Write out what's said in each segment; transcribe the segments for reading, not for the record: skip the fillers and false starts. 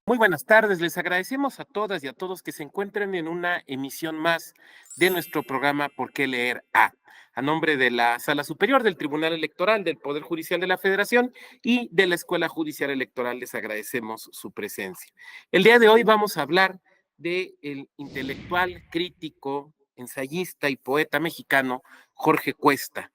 Muy buenas tardes, les agradecemos a todas y a todos que se encuentren en una emisión más de nuestro programa ¿Por qué leer A? A nombre de la Sala Superior del Tribunal Electoral del Poder Judicial de la Federación y de la Escuela Judicial Electoral les agradecemos su presencia. El día de hoy vamos a hablar del intelectual, crítico, ensayista y poeta mexicano Jorge Cuesta,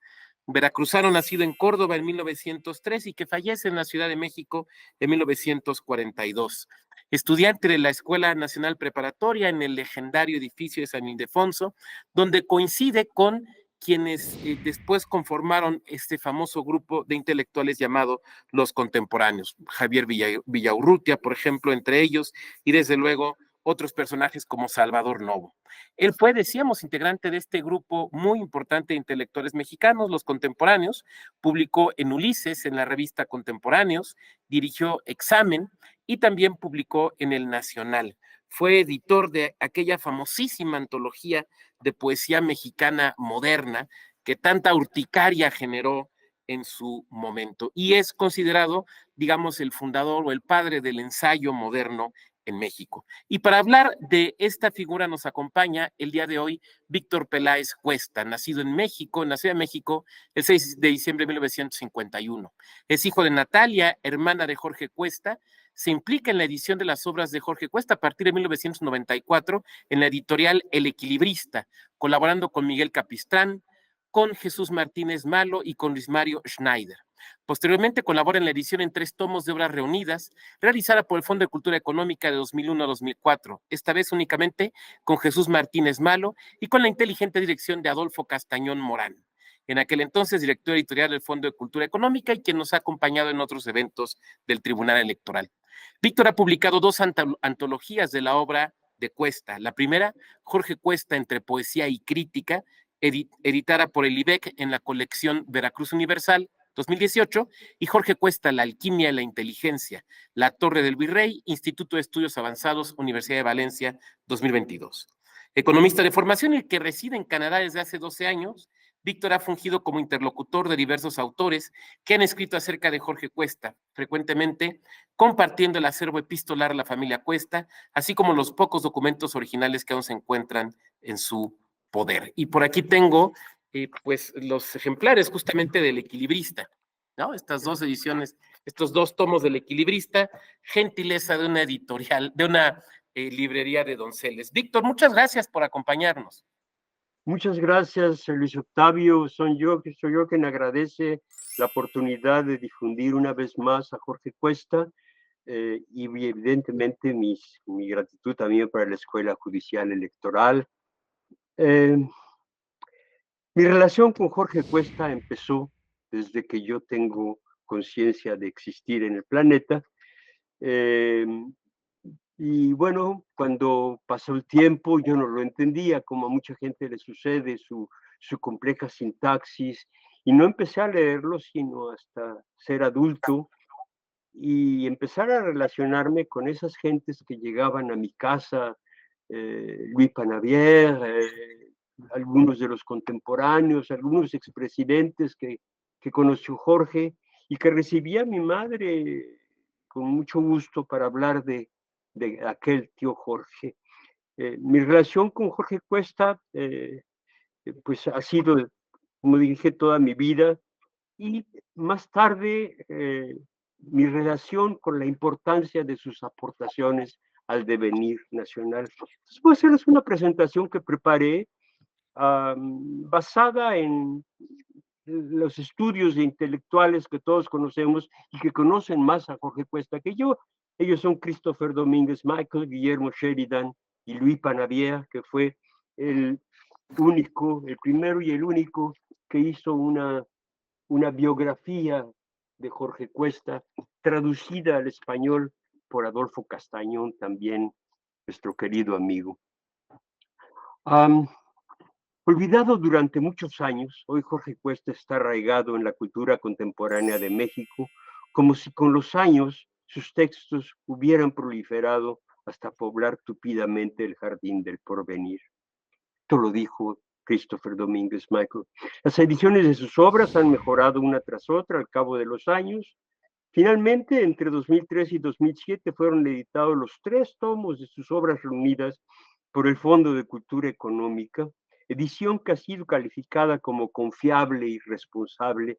veracruzano nacido en Córdoba en 1903 y que fallece en la Ciudad de México en 1942. Estudiante de la Escuela Nacional Preparatoria en el legendario edificio de San Ildefonso, donde coincide con quienes después conformaron este famoso grupo de intelectuales llamado Los Contemporáneos. Javier Villaurrutia, por ejemplo, entre ellos, y desde luego otros personajes como Salvador Novo. Él fue, decíamos, integrante de este grupo muy importante de intelectuales mexicanos, Los Contemporáneos, publicó en Ulises, en la revista Contemporáneos, dirigió Examen y también publicó en El Nacional. Fue editor de aquella famosísima antología de poesía mexicana moderna que tanta urticaria generó en su momento y es considerado, digamos, el fundador o el padre del ensayo moderno en México. Y para hablar de esta figura nos acompaña el día de hoy Víctor Peláez Cuesta, nacido en México, en la Ciudad de México, el 6 de diciembre de 1951. Es hijo de Natalia, hermana de Jorge Cuesta. Se implica en la edición de las obras de Jorge Cuesta a partir de 1994 en la editorial El Equilibrista, colaborando con Miguel Capistrán, con Jesús Martínez Malo y con Luis Mario Schneider. Posteriormente colabora en la edición en 3 tomos de obras reunidas, realizada por el Fondo de Cultura Económica de 2001 a 2004, esta vez únicamente con Jesús Martínez Malo y con la inteligente dirección de Adolfo Castañón Morán, en aquel entonces director editorial del Fondo de Cultura Económica y quien nos ha acompañado en otros eventos del Tribunal Electoral. Víctor ha publicado 2 antologías de la obra de Cuesta. La primera, Jorge Cuesta entre poesía y crítica, editada por el IBEC en la colección Veracruz Universal 2018, y Jorge Cuesta, La alquimia y la inteligencia, La Torre del Virrey, Instituto de Estudios Avanzados, Universidad de Valencia 2022. Economista de formación y que reside en Canadá desde hace 12 años, Víctor ha fungido como interlocutor de diversos autores que han escrito acerca de Jorge Cuesta, frecuentemente compartiendo el acervo epistolar de la familia Cuesta, así como los pocos documentos originales que aún se encuentran en su poder. Y por aquí tengo pues los ejemplares justamente del Equilibrista, ¿no? Estas 2 ediciones, estos 2 tomos del Equilibrista, gentileza de una editorial, de una librería de Donceles. Víctor, muchas gracias por acompañarnos. Muchas gracias, Luis Octavio. Soy yo quien agradece la oportunidad de difundir una vez más a Jorge Cuesta y evidentemente mi gratitud también para la Escuela Judicial Electoral. Eh, Mi relación con Jorge Cuesta empezó desde que yo tengo conciencia de existir en el planeta. Eh, y bueno, cuando pasó el tiempo yo no lo entendía, como a mucha gente le sucede, su compleja sintaxis, y no empecé a leerlo sino hasta ser adulto y empezar a relacionarme con esas gentes que llegaban a mi casa, Louis Panavier, algunos de los contemporáneos, algunos expresidentes que conoció Jorge y que recibía a mi madre con mucho gusto para hablar de aquel tío Jorge. Mi relación con Jorge Cuesta pues ha sido, como dije, toda mi vida y más tarde mi relación con la importancia de sus aportaciones al devenir nacional. Entonces voy a hacerles una presentación que preparé basada en los estudios de intelectuales que todos conocemos y que conocen más a Jorge Cuesta que yo. Ellos son Christopher Domínguez Michael, Guillermo Sheridan y Luis Panavier, que fue el el primero y el único que hizo una biografía de Jorge Cuesta, traducida al español por Adolfo Castañón, también nuestro querido amigo. Olvidado durante muchos años, hoy Jorge Cuesta está arraigado en la cultura contemporánea de México, como si con los años sus textos hubieran proliferado hasta poblar tupidamente el jardín del porvenir. Esto lo dijo Christopher Domínguez Michael. Las ediciones de sus obras han mejorado una tras otra al cabo de los años, Finalmente, entre 2003 y 2007 fueron editados los 3 tomos de sus obras reunidas por el Fondo de Cultura Económica, edición que ha sido calificada como confiable y responsable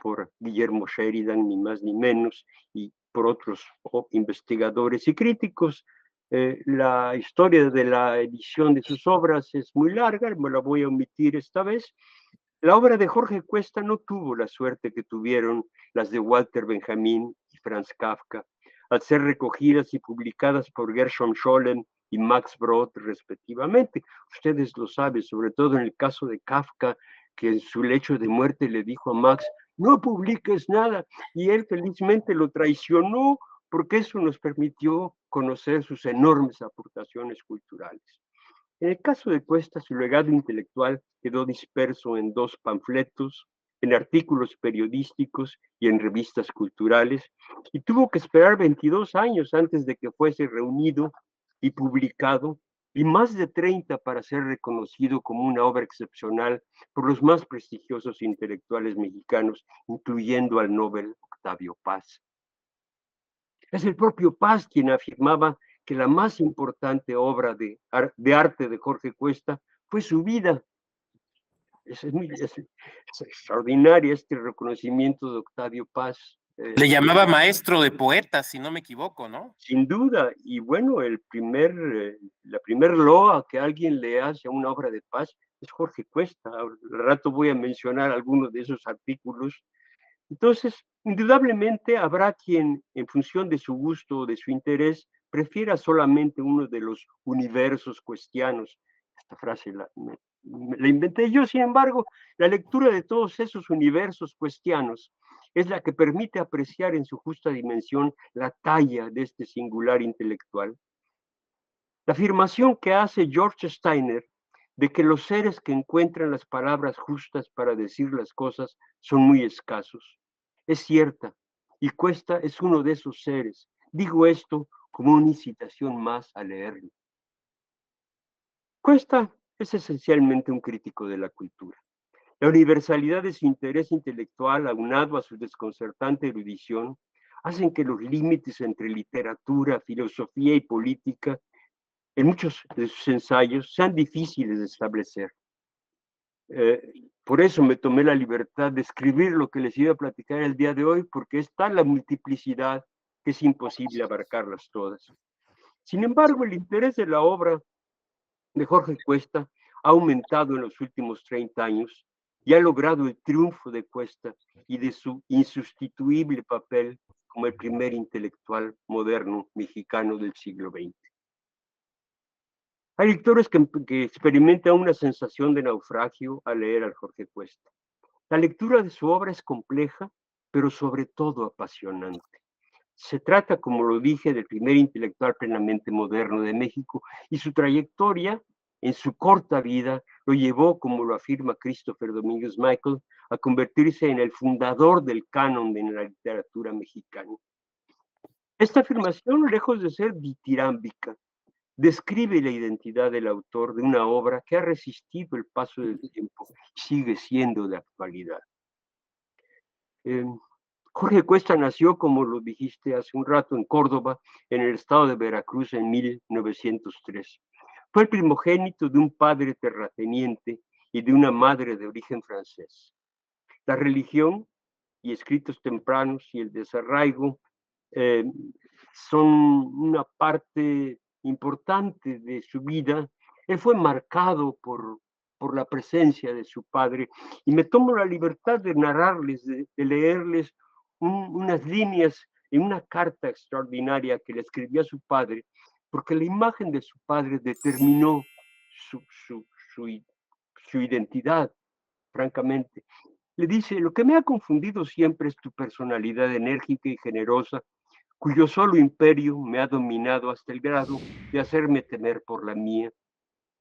por Guillermo Sheridan, ni más ni menos, y por otros investigadores y críticos. La historia de la edición de sus obras es muy larga, me la voy a omitir esta vez. La obra de Jorge Cuesta no tuvo la suerte que tuvieron las de Walter Benjamin y Franz Kafka, al ser recogidas y publicadas por Gershom Scholem y Max Brod, respectivamente. Ustedes lo saben, sobre todo en el caso de Kafka, que en su lecho de muerte le dijo a Max, no publiques nada, y él felizmente lo traicionó porque eso nos permitió conocer sus enormes aportaciones culturales. En el caso de Cuesta, su legado intelectual quedó disperso en 2 panfletos, en artículos periodísticos y en revistas culturales, y tuvo que esperar 22 años antes de que fuese reunido y publicado, y más de 30 para ser reconocido como una obra excepcional por los más prestigiosos intelectuales mexicanos, incluyendo al Nobel Octavio Paz. Es el propio Paz quien afirmaba que la más importante obra de arte de Jorge Cuesta fue su vida. Es extraordinario este reconocimiento de Octavio Paz. Le llamaba maestro de poetas, si no me equivoco, ¿no? Sin duda, y bueno, la primer loa que alguien le hace a una obra de Paz es Jorge Cuesta. Al rato voy a mencionar algunos de esos artículos. Entonces, indudablemente habrá quien, en función de su gusto o de su interés, prefiera solamente uno de los universos cuestianos. Esta frase la inventé yo, sin embargo, la lectura de todos esos universos cuestianos es la que permite apreciar en su justa dimensión la talla de este singular intelectual. La afirmación que hace George Steiner de que los seres que encuentran las palabras justas para decir las cosas son muy escasos es cierta, y Cuesta es uno de esos seres. Digo esto como una incitación más a leerlo. Cuesta es esencialmente un crítico de la cultura. La universalidad de su interés intelectual, aunado a su desconcertante erudición, hacen que los límites entre literatura, filosofía y política en muchos de sus ensayos sean difíciles de establecer. Por eso me tomé la libertad de escribir lo que les iba a platicar el día de hoy, porque es tal la multiplicidad que es imposible abarcarlas todas. Sin embargo, el interés de la obra de Jorge Cuesta ha aumentado en los últimos 30 años y ha logrado el triunfo de Cuesta y de su insustituible papel como el primer intelectual moderno mexicano del siglo XX. Hay lectores que experimentan una sensación de naufragio al leer al Jorge Cuesta. La lectura de su obra es compleja, pero sobre todo apasionante. Se trata, como lo dije, del primer intelectual plenamente moderno de México y su trayectoria en su corta vida lo llevó, como lo afirma Christopher Domínguez Michael, a convertirse en el fundador del canon de la literatura mexicana. Esta afirmación, lejos de ser ditirámbica, describe la identidad del autor de una obra que ha resistido el paso del tiempo y sigue siendo de actualidad. Jorge Cuesta nació, como lo dijiste hace un rato, en Córdoba, en el estado de Veracruz, en 1903. Fue el primogénito de un padre terrateniente y de una madre de origen francés. La religión y escritos tempranos y el desarraigo eh, son una parte importante de su vida. Él fue marcado por la presencia de su padre y me tomo la libertad de narrarles, de leerles unas líneas en una carta extraordinaria que le escribió a su padre, porque la imagen de su padre determinó su, su, su, su identidad, francamente. Le dice, lo que me ha confundido siempre es tu personalidad enérgica y generosa, cuyo solo imperio me ha dominado hasta el grado de hacerme temer por la mía.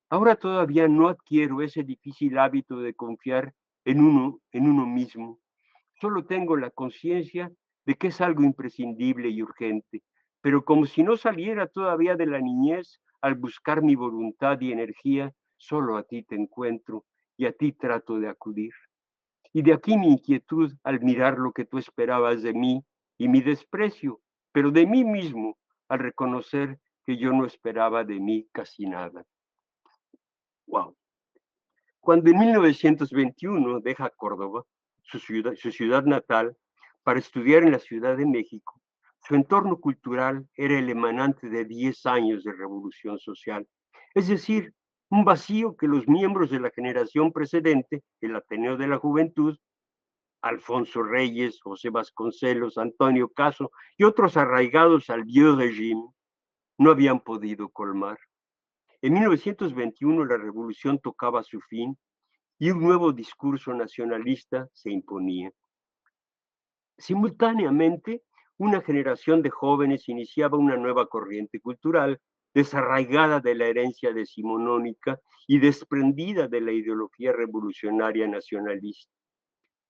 Ahora todavía no adquiero ese difícil hábito de confiar en uno mismo. Solo tengo la conciencia de que es algo imprescindible y urgente, pero como si no saliera todavía de la niñez, al buscar mi voluntad y energía, solo a ti te encuentro y a ti trato de acudir. Y de aquí mi inquietud al mirar lo que tú esperabas de mí y mi desprecio, pero de mí mismo, al reconocer que yo no esperaba de mí casi nada. Wow. Cuando en 1921 deja Córdoba, su ciudad natal, para estudiar en la Ciudad de México, su entorno cultural era el emanante de 10 años de revolución social, es decir, un vacío que los miembros de la generación precedente, el Ateneo de la Juventud, Alfonso Reyes, José Vasconcelos, Antonio Caso y otros arraigados al vieux régime, no habían podido colmar. En 1921 la revolución tocaba su fin y un nuevo discurso nacionalista se imponía. Simultáneamente, una generación de jóvenes iniciaba una nueva corriente cultural, desarraigada de la herencia decimonónica y desprendida de la ideología revolucionaria nacionalista.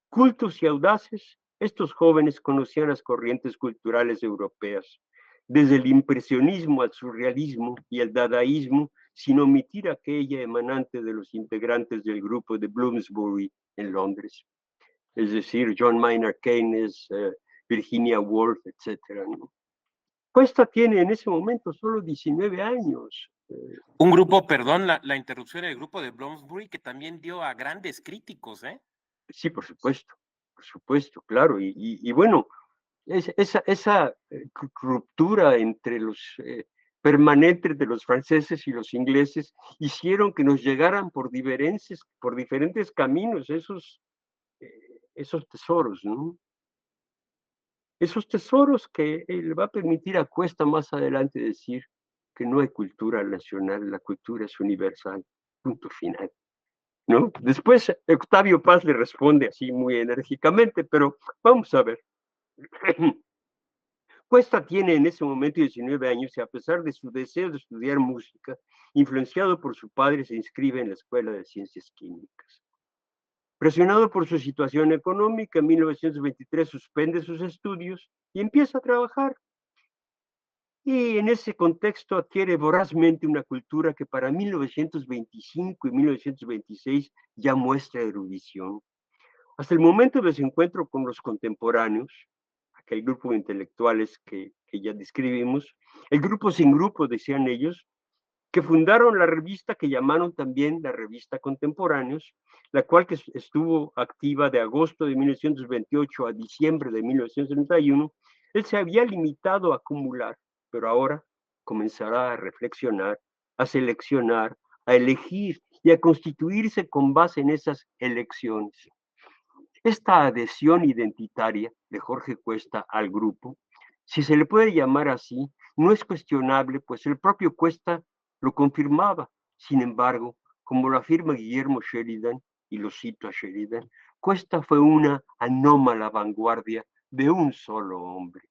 Cultos y audaces, estos jóvenes conocían las corrientes culturales europeas, desde el impresionismo al surrealismo y el dadaísmo, sin omitir aquella emanante de los integrantes del grupo de Bloomsbury en Londres, es decir, John Maynard Keynes, Virginia Woolf, etc. ¿no? Cuesta tiene en ese momento solo 19 años. Un grupo, perdón, la interrupción, el grupo de Bloomsbury, que también dio a grandes críticos, ¿eh? Sí, por supuesto, claro. Y bueno, esa ruptura entre los permanentes de los franceses y los ingleses hicieron que nos llegaran por diferentes caminos esos tesoros, ¿no? Esos tesoros que le va a permitir a Cuesta más adelante decir que no hay cultura nacional, la cultura es universal, punto final, ¿no? Después Octavio Paz le responde así muy enérgicamente, pero vamos a ver. Cuesta tiene en ese momento 19 años y a pesar de su deseo de estudiar música, influenciado por su padre, se inscribe en la Escuela de Ciencias Químicas. Presionado por su situación económica, en 1923 suspende sus estudios y empieza a trabajar. Y en ese contexto adquiere vorazmente una cultura que para 1925 y 1926 ya muestra erudición. Hasta el momento de su encuentro con los contemporáneos, aquel grupo de intelectuales que ya describimos, el grupo sin grupo, decían ellos, que fundaron la revista que llamaron también la revista Contemporáneos, la cual que estuvo activa de agosto de 1928 a diciembre de 1931, él se había limitado a acumular, pero ahora comenzará a reflexionar, a seleccionar, a elegir y a constituirse con base en esas elecciones. Esta adhesión identitaria de Jorge Cuesta al grupo, si se le puede llamar así, no es cuestionable, pues el propio Cuesta lo confirmaba. Sin embargo, como lo afirma Guillermo Sheridan, y lo cito a Sheridan, Cuesta fue una anómala vanguardia de un solo hombre.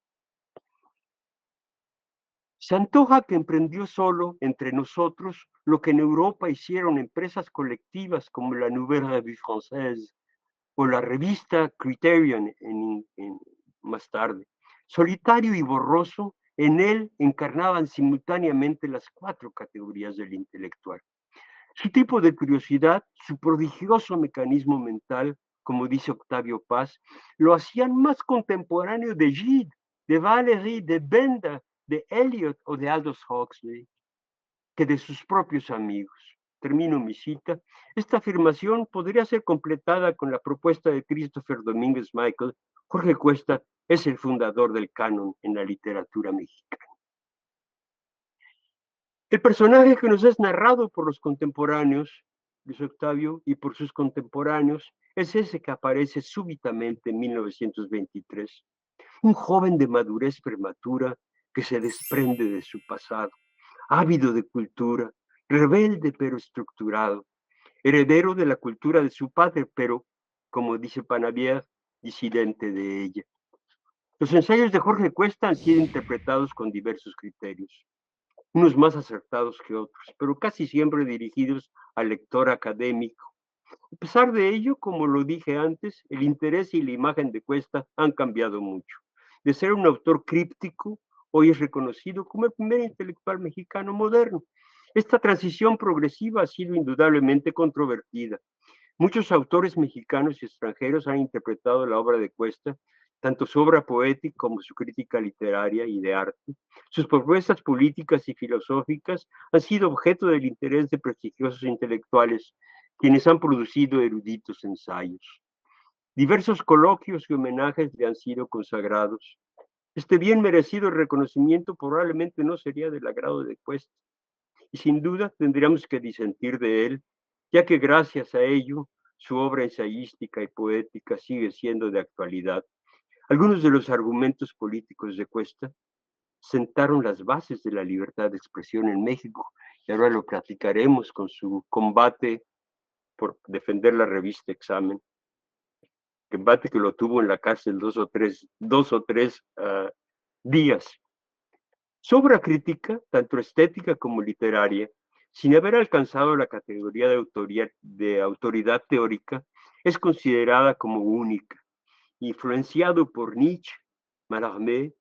Se antoja que emprendió solo entre nosotros lo que en Europa hicieron empresas colectivas como la Nouvelle Revue Française, o la revista Criterion más tarde. Solitario y borroso, en él encarnaban simultáneamente las 4 categorías del intelectual. Su tipo de curiosidad, su prodigioso mecanismo mental, como dice Octavio Paz, lo hacían más contemporáneo de Gide, de Valéry, de Benda, de Eliot o de Aldous Huxley que de sus propios amigos. Termino mi cita. Esta afirmación podría ser completada con la propuesta de Christopher Domínguez Michael. Jorge Cuesta es el fundador del canon en la literatura mexicana. El personaje que nos es narrado por los contemporáneos, Luis Octavio, y por sus contemporáneos, es ese que aparece súbitamente en 1923. Un joven de madurez prematura que se desprende de su pasado, ávido de cultura, rebelde pero estructurado, heredero de la cultura de su padre, pero, como dice Panavier, disidente de ella. Los ensayos de Jorge Cuesta han sido interpretados con diversos criterios, unos más acertados que otros, pero casi siempre dirigidos al lector académico. A pesar de ello, como lo dije antes, el interés y la imagen de Cuesta han cambiado mucho. De ser un autor críptico, hoy es reconocido como el primer intelectual mexicano moderno. Esta transición progresiva ha sido indudablemente controvertida. Muchos autores mexicanos y extranjeros han interpretado la obra de Cuesta tanto su obra poética como su crítica literaria y de arte. Sus propuestas políticas y filosóficas han sido objeto del interés de prestigiosos intelectuales, quienes han producido eruditos ensayos. Diversos coloquios y homenajes le han sido consagrados. Este bien merecido reconocimiento probablemente no sería del agrado de Cuesta, y sin duda tendríamos que disentir de él, ya que gracias a ello su obra ensayística y poética sigue siendo de actualidad. Algunos de los argumentos políticos de Cuesta sentaron las bases de la libertad de expresión en México, y ahora lo platicaremos con su combate por defender la revista Examen, combate que lo tuvo en la cárcel dos o tres días. Su obra crítica, tanto estética como literaria, sin haber alcanzado la categoría de autoridad teórica, es considerada como única, influenciado por Nietzsche, Mallarmé,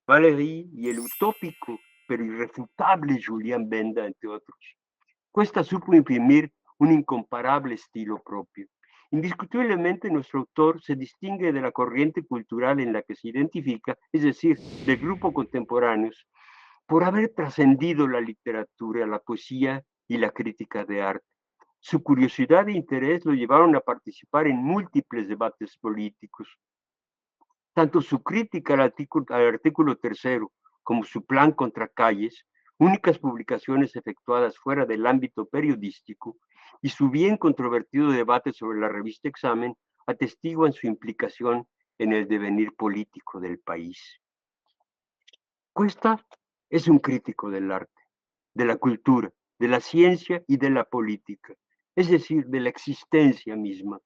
Valéry y el utópico pero irrefutable Julien Benda, entre otros. Cuesta supo imprimir un incomparable estilo propio. Indiscutiblemente nuestro autor se distingue de la corriente cultural en la que se identifica, es decir, del grupo contemporáneos, por haber trascendido la literatura, la poesía y la crítica de arte. Su curiosidad e interés lo llevaron a participar en múltiples debates políticos. Tanto su crítica al artículo tercero como su plan contra Calles, únicas publicaciones efectuadas fuera del ámbito periodístico, y su bien controvertido debate sobre la revista Examen atestiguan su implicación en el devenir político del país. Cuesta es un crítico del arte, de la cultura, de la ciencia y de la política, es decir, de la existencia misma.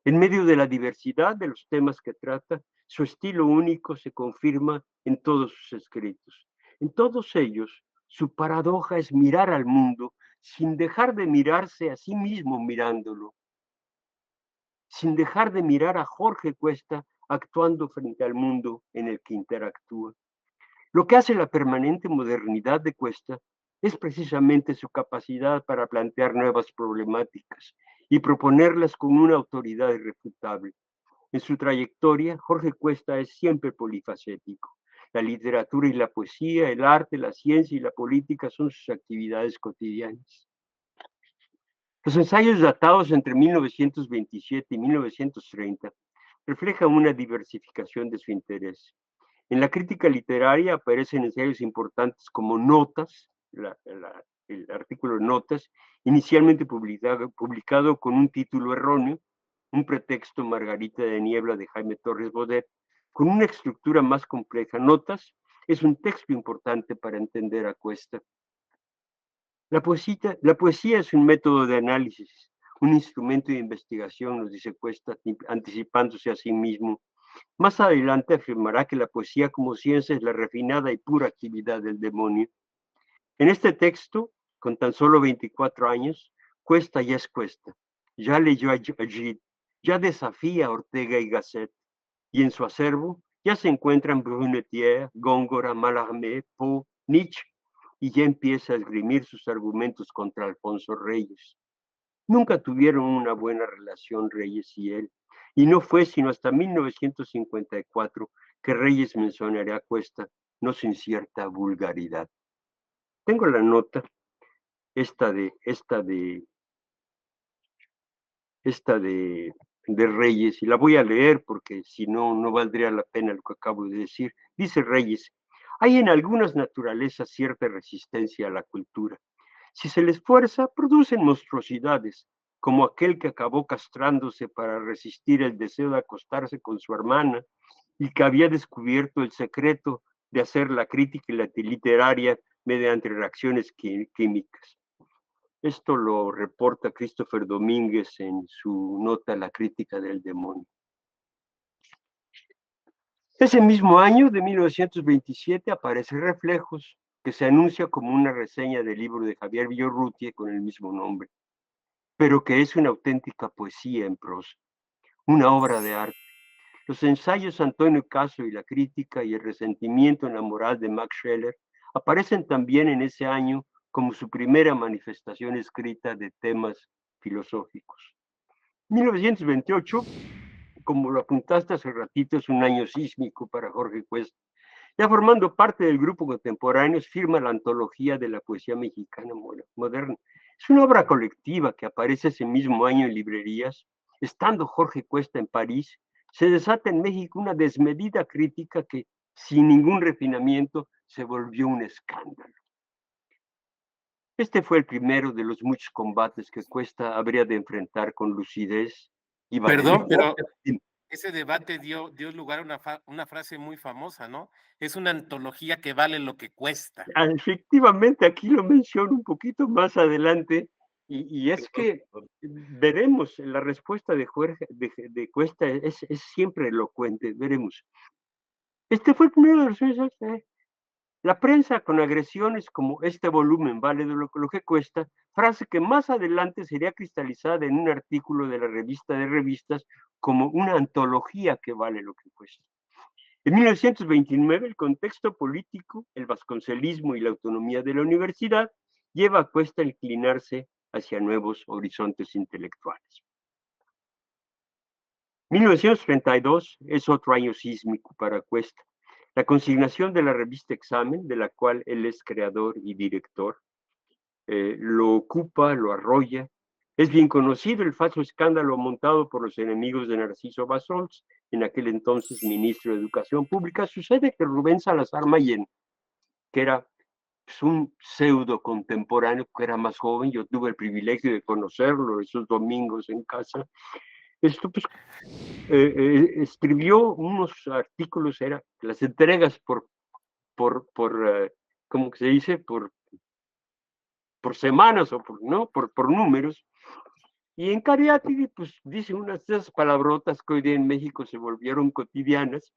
En medio de la diversidad de los temas que trata, su estilo único se confirma en todos sus escritos. En todos ellos, su paradoja es mirar al mundo sin dejar de mirarse a sí mismo mirándolo, sin dejar de mirar a Jorge Cuesta actuando frente al mundo en el que interactúa. Lo que hace la permanente modernidad de Cuesta es precisamente su capacidad para plantear nuevas problemáticas y proponerlas con una autoridad irrefutable. En su trayectoria, Jorge Cuesta es siempre polifacético. La literatura y la poesía, el arte, la ciencia y la política son sus actividades cotidianas. Los ensayos datados entre 1927 y 1930 reflejan una diversificación de su interés. En la crítica literaria aparecen ensayos importantes como Notas, el artículo Notas, inicialmente publicado con un título erróneo, Un pretexto Margarita de Niebla de Jaime Torres Bodet, con una estructura más compleja. Notas es un texto importante para entender a Cuesta. La poesía es un método de análisis, un instrumento de investigación, nos dice Cuesta, anticipándose a sí mismo. Más adelante afirmará que la poesía como ciencia es la refinada y pura actividad del demonio. En este texto, con tan solo 24 años, Cuesta ya es Cuesta. Ya leyó a Gide, ya desafía a Ortega y Gasset, y en su acervo ya se encuentran Brunetière, Góngora, Mallarmé, Poe, Nietzsche, y ya empieza a esgrimir sus argumentos contra Alfonso Reyes. Nunca tuvieron una buena relación Reyes y él, y no fue sino hasta 1954 que Reyes mencionaría a Cuesta, no sin cierta vulgaridad. Tengo la nota, esta de Reyes, y la voy a leer porque si no, no valdría la pena lo que acabo de decir. Dice Reyes, hay en algunas naturalezas cierta resistencia a la cultura. Si se les fuerza, producen monstruosidades, como aquel que acabó castrándose para resistir el deseo de acostarse con su hermana y que había descubierto el secreto de hacer la crítica y la literaria mediante reacciones químicas. Esto lo reporta Christopher Domínguez en su nota La crítica del demonio. Ese mismo año, de 1927, aparece Reflejos, que se anuncia como una reseña del libro de Javier Villorrutia con el mismo nombre, pero que es una auténtica poesía en prosa, una obra de arte. Los ensayos Antonio Caso y la crítica y el resentimiento en la moral de Max Scheler aparecen también en ese año como su primera manifestación escrita de temas filosóficos. En 1928 como lo apuntaste hace ratito, es un año sísmico para Jorge Cuesta. Ya formando parte del grupo Contemporáneos, firma la antología de la poesía mexicana moderna. Es una obra colectiva que aparece ese mismo año en librerías. Estando Jorge Cuesta en París, se desata en México una desmedida crítica que, sin ningún refinamiento, se volvió un escándalo. Este fue el primero de los muchos combates que Cuesta habría de enfrentar con lucidez y Perdón, valentía. pero ese debate dio lugar a una frase muy famosa, ¿no? Es una antología que vale lo que cuesta. Efectivamente, aquí lo menciono un poquito más adelante, y es que veremos, la respuesta de Cuesta es siempre elocuente, veremos. Este fue el primero de los la prensa con agresiones como este volumen vale lo que cuesta, frase que más adelante sería cristalizada en un artículo de la revista de revistas como una antología que vale lo que cuesta. En 1929, el contexto político, el vasconcelismo y la autonomía de la universidad lleva a Cuesta a inclinarse hacia nuevos horizontes intelectuales. 1932 es otro año sísmico para Cuesta. La consignación de la revista Examen, de la cual él es creador y director, lo ocupa, lo arrolla. Es bien conocido el falso escándalo montado por los enemigos de Narciso Bassols, en aquel entonces ministro de Educación Pública. Sucede que Rubén Salazar Mayén, que era pues, un pseudo contemporáneo, que era más joven, yo tuve el privilegio de conocerlo esos domingos en casa, esto pues escribió unos artículos, era las entregas por ¿cómo se dice? Por semanas o ¿no? por números. Y en Cariátide, pues dice unas de esas palabrotas que hoy día en México se volvieron cotidianas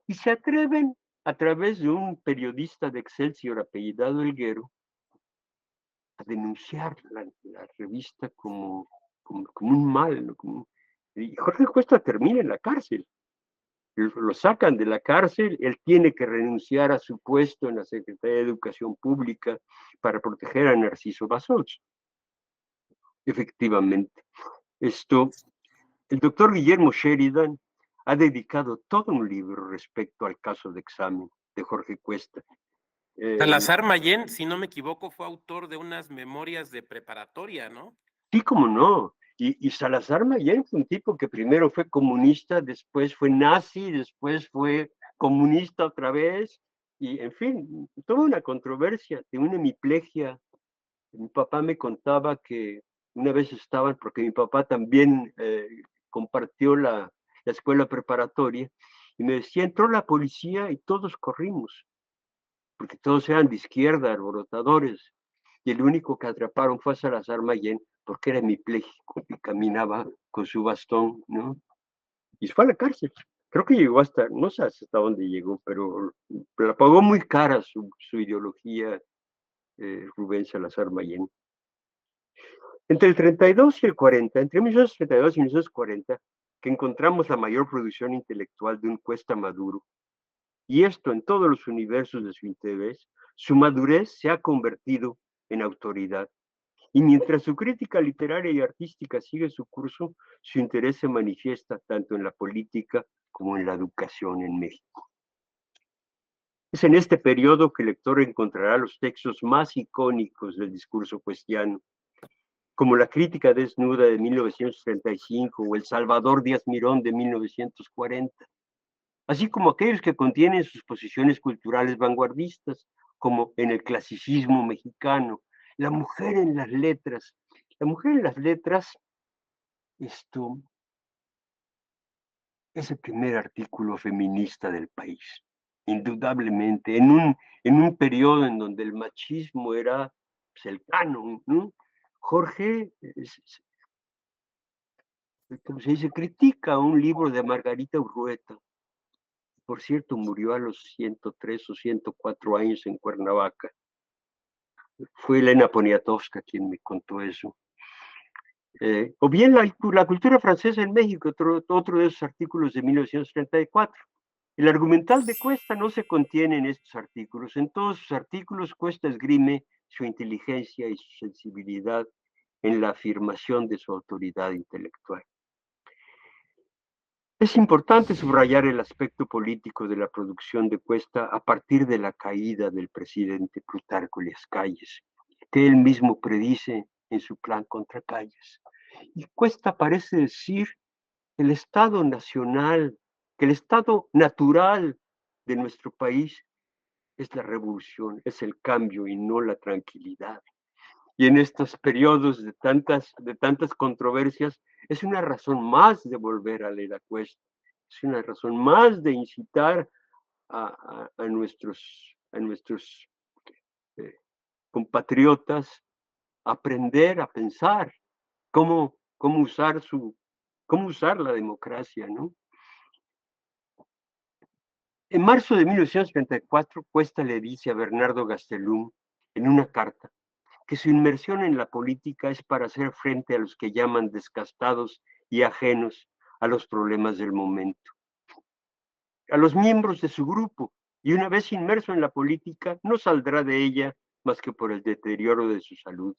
y se atreven a través de un periodista de Excelsior apellidado Elguero a denunciar la revista como un mal, ¿no? Y Jorge Cuesta termina en la cárcel. Lo sacan de la cárcel, él tiene que renunciar a su puesto en la Secretaría de Educación Pública para proteger a Narciso Bassols. Efectivamente, el doctor Guillermo Sheridan ha dedicado todo un libro respecto al caso de Examen de Jorge Cuesta. Salazar Mayén, si no me equivoco, fue autor de unas memorias de preparatoria, ¿no? Sí, como no. Y Salazar Mayén fue un tipo que primero fue comunista, después fue nazi, después fue comunista otra vez, y en fin, toda una controversia de una hemiplegia. Mi papá me contaba que una vez estaban, porque mi papá también compartió la escuela preparatoria, y me decía, entró la policía y todos corrimos, porque todos eran de izquierda, alborotadores, y el único que atraparon fue a Salazar Mayén, porque era hemipléjico y caminaba con su bastón, ¿no? Y fue a la cárcel. Creo que llegó hasta, no sé hasta dónde llegó, pero la pagó muy cara su ideología, Rubén Salazar Mayén. Entre el 32 y el 40, entre 1932 y 1940, que encontramos la mayor producción intelectual de un Cuesta maduro, y esto en todos los universos de su interés, su madurez se ha convertido en autoridad. Y mientras su crítica literaria y artística sigue su curso, su interés se manifiesta tanto en la política como en la educación en México. Es en este periodo que el lector encontrará los textos más icónicos del discurso cuestiano, como La crítica desnuda de 1935 o El Salvador Díaz Mirón de 1940, así como aquellos que contienen sus posiciones culturales vanguardistas, como En el clasicismo mexicano, La mujer en las letras. La mujer en las letras, esto es el primer artículo feminista del país, indudablemente, en un periodo en donde el machismo era pues, el canon, ¿no? Jorge como se dice, critica un libro de Margarita Urrueta. Por cierto, murió a los 103 o 104 años en Cuernavaca. Fue Elena Poniatowska quien me contó eso. O bien la cultura francesa en México, otro de esos artículos de 1934. El argumental de Cuesta no se contiene en estos artículos. En todos sus artículos, Cuesta esgrime su inteligencia y su sensibilidad en la afirmación de su autoridad intelectual. Es importante subrayar el aspecto político de la producción de Cuesta a partir de la caída del presidente Plutarco Elías Calles, que él mismo predice en su plan contra Calles. Y Cuesta parece decir que el Estado nacional, que el Estado natural de nuestro país es la revolución, es el cambio y no la tranquilidad. Y en estos periodos de tantas controversias, es una razón más de volver a leer a Cuesta, es una razón más de incitar a nuestros eh, compatriotas a aprender a pensar cómo cómo usar la democracia, ¿no? En marzo de 1934, Cuesta le dice a Bernardo Gastelum en una carta que su inmersión en la política es para hacer frente a los que llaman descastados y ajenos a los problemas del momento, a los miembros de su grupo, y una vez inmerso en la política no saldrá de ella más que por el deterioro de su salud,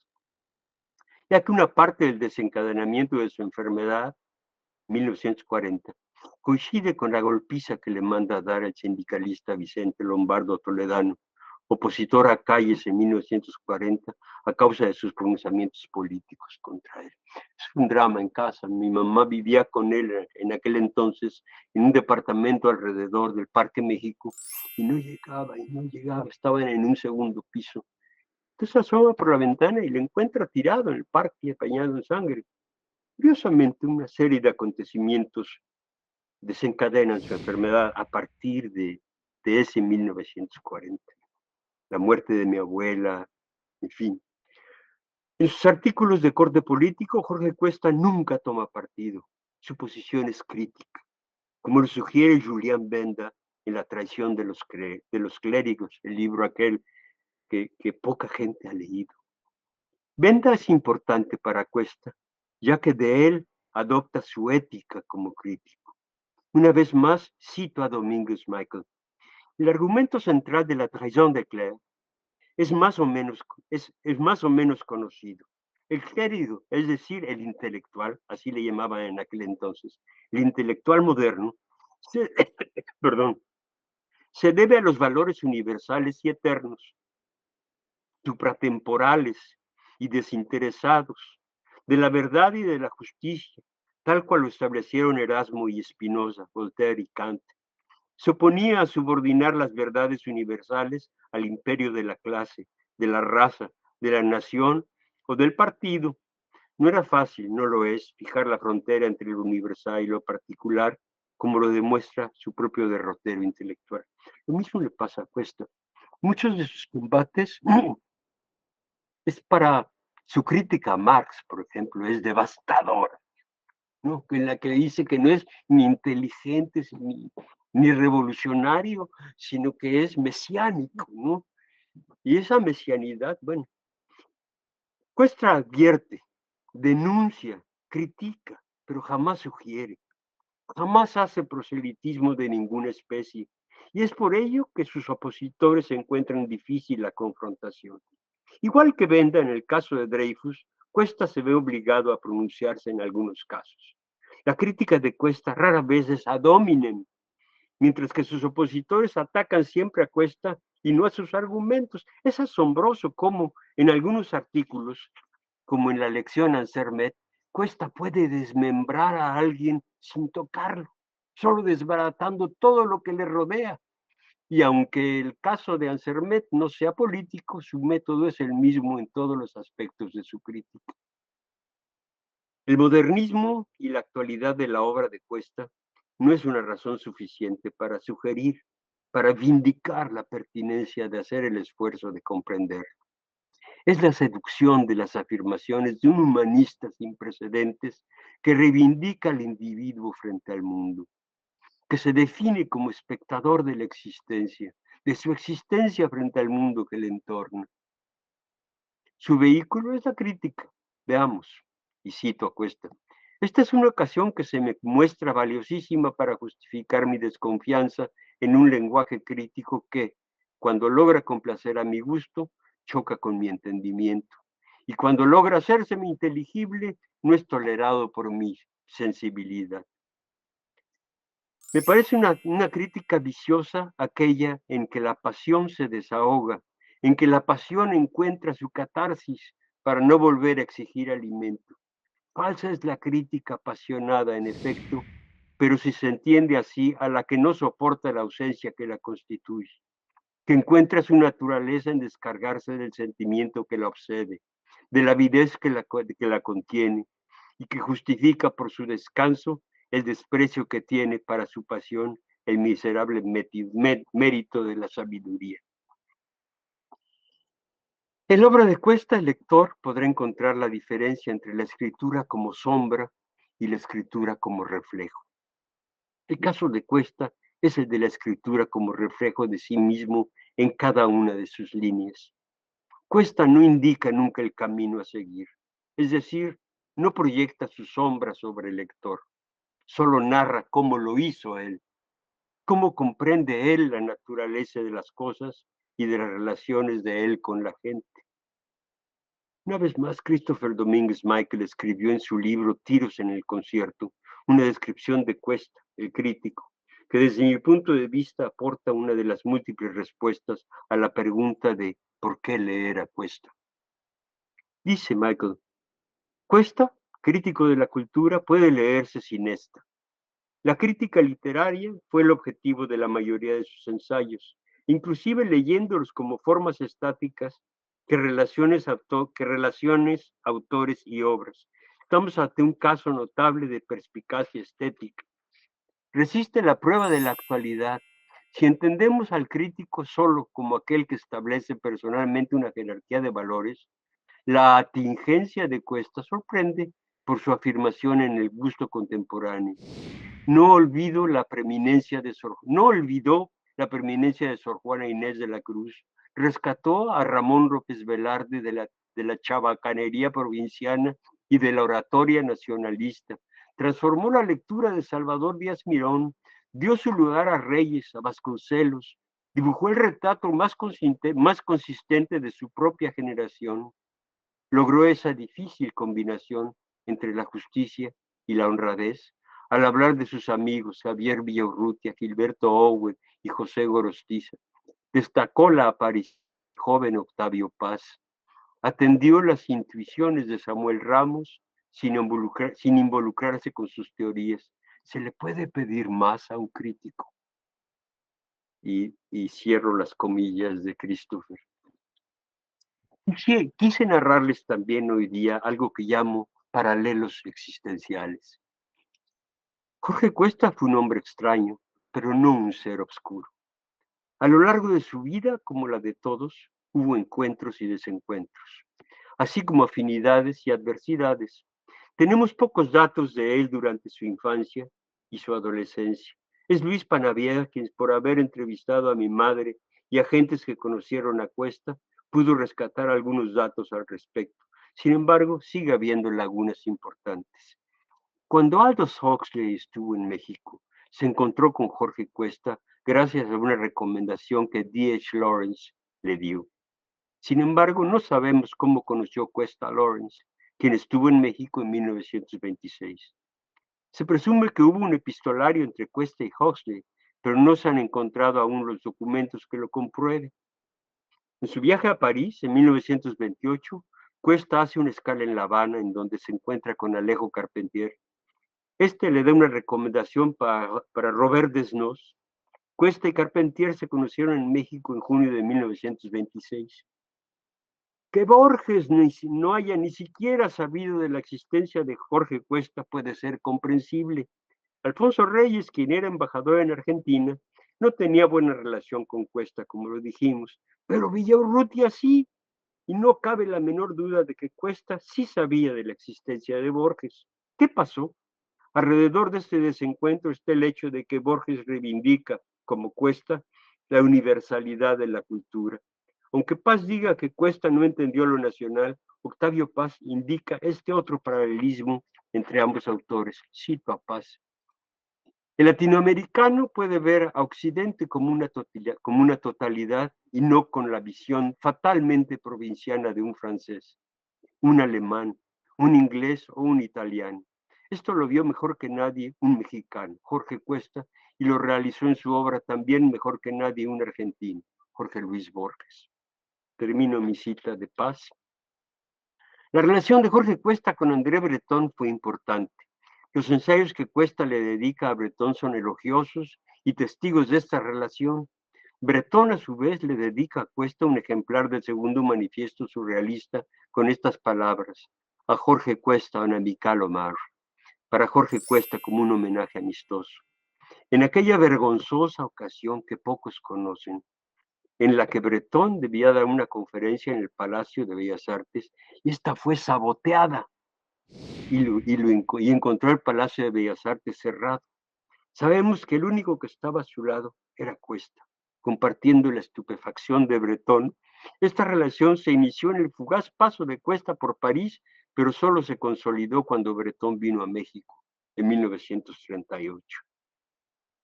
ya que una parte del desencadenamiento de su enfermedad, 1940, coincide con la golpiza que le manda a dar el sindicalista Vicente Lombardo Toledano, opositor a Calles en 1940 a causa de sus pronunciamientos políticos contra él. Es un drama en casa. Mi mamá vivía con él en aquel entonces en un departamento alrededor del Parque México y no llegaba, estaban en un segundo piso. Entonces asoma por la ventana y le encuentra tirado en el parque, bañado en sangre. Curiosamente, una serie de acontecimientos desencadenan su enfermedad a partir de ese 1940. La muerte de mi abuela, en fin. En sus artículos de corte político, Jorge Cuesta nunca toma partido. Su posición es crítica, como lo sugiere Julián Benda en La traición de los clérigos, el libro aquel que poca gente ha leído. Benda es importante para Cuesta, ya que de él adopta su ética como crítico. Una vez más, cito a Domínguez Michael. El argumento central de La traición de Claire es más o menos conocido. El clérigo, es decir, el intelectual, así le llamaban en aquel entonces, el intelectual moderno, se, perdón, se debe a los valores universales y eternos, supratemporales y desinteresados, de la verdad y de la justicia, tal cual lo establecieron Erasmo y Spinoza, Voltaire y Kant. Se oponía a subordinar las verdades universales al imperio de la clase, de la raza, de la nación o del partido. No era fácil, no lo es, fijar la frontera entre lo universal y lo particular, como lo demuestra su propio derrotero intelectual. Lo mismo le pasa a Cuesta. Muchos de sus combates es para su crítica a Marx, por ejemplo, es devastadora, ¿no? En la que dice que no es ni inteligente ni revolucionario, sino que es mesiánico, ¿no? Y esa mesianidad, bueno, Cuesta advierte, denuncia, critica, pero jamás sugiere, jamás hace proselitismo de ninguna especie. Y es por ello que sus opositores encuentran difícil la confrontación. Igual que Benda en el caso de Dreyfus, Cuesta se ve obligado a pronunciarse en algunos casos. La crítica de Cuesta rara vez es ad hominem, mientras que sus opositores atacan siempre a Cuesta y no a sus argumentos. Es asombroso cómo en algunos artículos, como en la lección Ansermet, Cuesta puede desmembrar a alguien sin tocarlo, solo desbaratando todo lo que le rodea. Y aunque el caso de Ansermet no sea político, su método es el mismo en todos los aspectos de su crítica. El modernismo y la actualidad de la obra de Cuesta no es una razón suficiente para sugerir, para vindicar la pertinencia de hacer el esfuerzo de comprender. Es la seducción de las afirmaciones de un humanista sin precedentes que reivindica al individuo frente al mundo, que se define como espectador de la existencia, de su existencia frente al mundo que le entorna. Su vehículo es la crítica. Veamos, y cito a Cuesta. Esta es una ocasión que se me muestra valiosísima para justificar mi desconfianza en un lenguaje crítico que, cuando logra complacer a mi gusto, choca con mi entendimiento. Y cuando logra hacérseme inteligible, no es tolerado por mi sensibilidad. Me parece una crítica viciosa aquella en que la pasión se desahoga, en que la pasión encuentra su catarsis para no volver a exigir alimento. Falsa es la crítica apasionada, en efecto, pero si se entiende así, a la que no soporta la ausencia que la constituye, que encuentra su naturaleza en descargarse del sentimiento que la obsede, de la avidez que la contiene, y que justifica por su descanso el desprecio que tiene para su pasión el miserable mérito de la sabiduría. En la obra de Cuesta, el lector podrá encontrar la diferencia entre la escritura como sombra y la escritura como reflejo. El caso de Cuesta es el de la escritura como reflejo de sí mismo en cada una de sus líneas. Cuesta no indica nunca el camino a seguir, es decir, no proyecta su sombra sobre el lector, solo narra cómo lo hizo él, cómo comprende él la naturaleza de las cosas y de las relaciones de él con la gente. Una vez más, Christopher Domínguez Michael escribió en su libro Tiros en el concierto una descripción de Cuesta, el crítico, que desde mi punto de vista aporta una de las múltiples respuestas a la pregunta de ¿por qué leer a Cuesta? Dice Michael, Cuesta, crítico de la cultura, puede leerse sin esta. La crítica literaria fue el objetivo de la mayoría de sus ensayos, inclusive leyéndolos como formas estáticas que relaciones autores y obras. Estamos ante un caso notable de perspicacia estética. Resiste la prueba de la actualidad. Si entendemos al crítico solo como aquel que establece personalmente una jerarquía de valores, la atingencia de Cuesta sorprende por su afirmación en el gusto contemporáneo. No olvidó la preeminencia de Sor Juana Inés de la Cruz, rescató a Ramón López Velarde de la chabacanería provinciana y de la oratoria nacionalista, transformó la lectura de Salvador Díaz Mirón, dio su lugar a Reyes, a Vasconcelos, dibujó el retrato más consistente de su propia generación, logró esa difícil combinación entre la justicia y la honradez al hablar de sus amigos Javier Villaurrutia, Gilberto Owen y José Gorostiza. Destacó la aparición del joven Octavio Paz, atendió las intuiciones de Samuel Ramos sin involucrarse con sus teorías. ¿Se le puede pedir más a un crítico? Y cierro las comillas de Christopher. Quise narrarles también hoy día algo que llamo paralelos existenciales. Jorge Cuesta fue un hombre extraño, pero no un ser oscuro. A lo largo de su vida, como la de todos, hubo encuentros y desencuentros, así como afinidades y adversidades. Tenemos pocos datos de él durante su infancia y su adolescencia. Es Luis Panaviega quien, por haber entrevistado a mi madre y a gentes que conocieron a Cuesta, pudo rescatar algunos datos al respecto. Sin embargo, sigue habiendo lagunas importantes. Cuando Aldous Huxley estuvo en México, se encontró con Jorge Cuesta gracias a una recomendación que D.H. Lawrence le dio. Sin embargo, no sabemos cómo conoció Cuesta a Lawrence, quien estuvo en México en 1926. Se presume que hubo un epistolario entre Cuesta y Huxley, pero no se han encontrado aún los documentos que lo comprueben. En su viaje a París, en 1928, Cuesta hace una escala en La Habana, en donde se encuentra con Alejo Carpentier. Este le da una recomendación para Robert Desnos. Cuesta y Carpentier se conocieron en México en junio de 1926. Que Borges no haya ni siquiera sabido de la existencia de Jorge Cuesta puede ser comprensible. Alfonso Reyes, quien era embajador en Argentina, no tenía buena relación con Cuesta, como lo dijimos, pero Villaurrutia sí, y no cabe la menor duda de que Cuesta sí sabía de la existencia de Borges. ¿Qué pasó? Alrededor de este desencuentro está el hecho de que Borges reivindica, como Cuesta, la universalidad de la cultura. Aunque Paz diga que Cuesta no entendió lo nacional, Octavio Paz indica este otro paralelismo entre ambos autores. Cito a Paz. El latinoamericano puede ver a Occidente como una totalidad y no con la visión fatalmente provinciana de un francés, un alemán, un inglés o un italiano. Esto lo vio mejor que nadie un mexicano, Jorge Cuesta, y lo realizó en su obra también mejor que nadie un argentino, Jorge Luis Borges. Termino mi cita de paz. La relación de Jorge Cuesta con André Breton fue importante. Los ensayos que Cuesta le dedica a Breton son elogiosos y testigos de esta relación. Breton, a su vez, le dedica a Cuesta un ejemplar del segundo manifiesto surrealista con estas palabras: a Jorge Cuesta, un amical Omar. Para Jorge Cuesta como un homenaje amistoso. En aquella vergonzosa ocasión que pocos conocen, en la que Breton debía dar una conferencia en el Palacio de Bellas Artes, y esta fue saboteada y encontró el Palacio de Bellas Artes cerrado. Sabemos que el único que estaba a su lado era Cuesta, compartiendo la estupefacción de Breton. Esta relación se inició en el fugaz paso de Cuesta por París, pero solo se consolidó cuando Breton vino a México en 1938.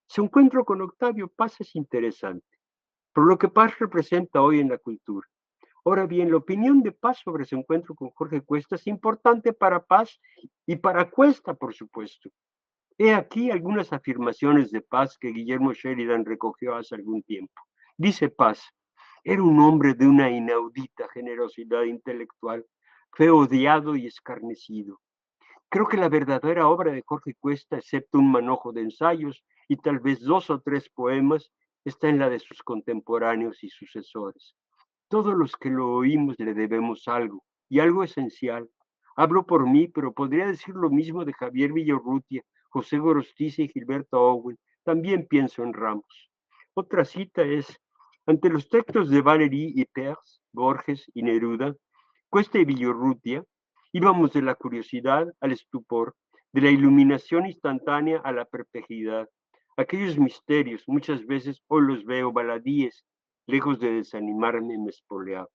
Su encuentro con Octavio Paz es interesante, por lo que Paz representa hoy en la cultura. Ahora bien, la opinión de Paz sobre su encuentro con Jorge Cuesta es importante para Paz y para Cuesta, por supuesto. He aquí algunas afirmaciones de Paz que Guillermo Sheridan recogió hace algún tiempo. Dice Paz: era un hombre de una inaudita generosidad intelectual, fue odiado y escarnecido. Creo que la verdadera obra de Jorge Cuesta, excepto un manojo de ensayos y tal vez 2 o 3 poemas, está en la de sus contemporáneos y sucesores. Todos los que lo oímos le debemos algo, y algo esencial. Hablo por mí, pero podría decir lo mismo de Javier Villarrutia, José Gorostiza y Gilberto Owen. También pienso en Ramos. Otra cita es: ante los textos de Valéry y Pers, Borges y Neruda, Cuesta y Villarrutia, íbamos de la curiosidad al estupor, de la iluminación instantánea a la perplejidad. Aquellos misterios, muchas veces hoy los veo baladíes, lejos de desanimarme, me espoleaba.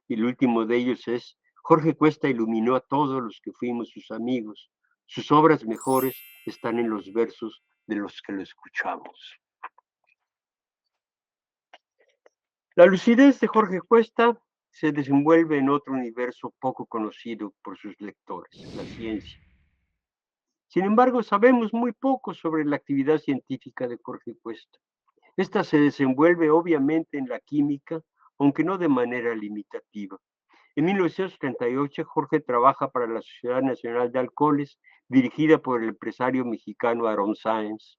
Y el último de ellos es: Jorge Cuesta iluminó a todos los que fuimos sus amigos. Sus obras mejores están en los versos de los que lo escuchamos. La lucidez de Jorge Cuesta se desenvuelve en otro universo poco conocido por sus lectores, la ciencia. Sin embargo, sabemos muy poco sobre la actividad científica de Jorge Cuesta. Esta se desenvuelve obviamente en la química, aunque no de manera limitativa. En 1938, Jorge trabaja para la Sociedad Nacional de Alcoholes, dirigida por el empresario mexicano Aaron Sáenz.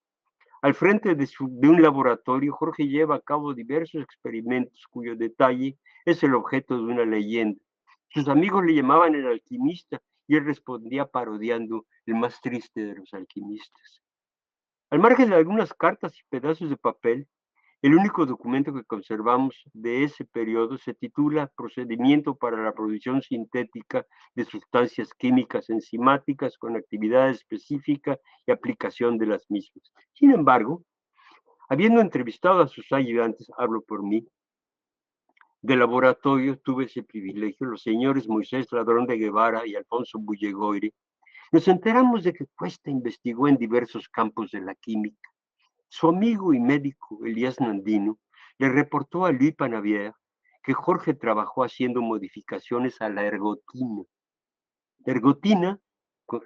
Al frente de un laboratorio, Jorge lleva a cabo diversos experimentos cuyo detalle es el objeto de una leyenda. Sus amigos le llamaban el alquimista y él respondía parodiando el más triste de los alquimistas. Al margen de algunas cartas y pedazos de papel, el único documento que conservamos de ese periodo se titula Procedimiento para la producción sintética de sustancias químicas enzimáticas con actividad específica y aplicación de las mismas. Sin embargo, habiendo entrevistado a sus ayudantes, hablo por mí, de laboratorio tuve ese privilegio, los señores Moisés Ladrón de Guevara y Alfonso Bullegoire, nos enteramos de que Cuesta investigó en diversos campos de la química. Su amigo y médico Elías Nandino le reportó a Louis Panavier que Jorge trabajó haciendo modificaciones a la ergotina,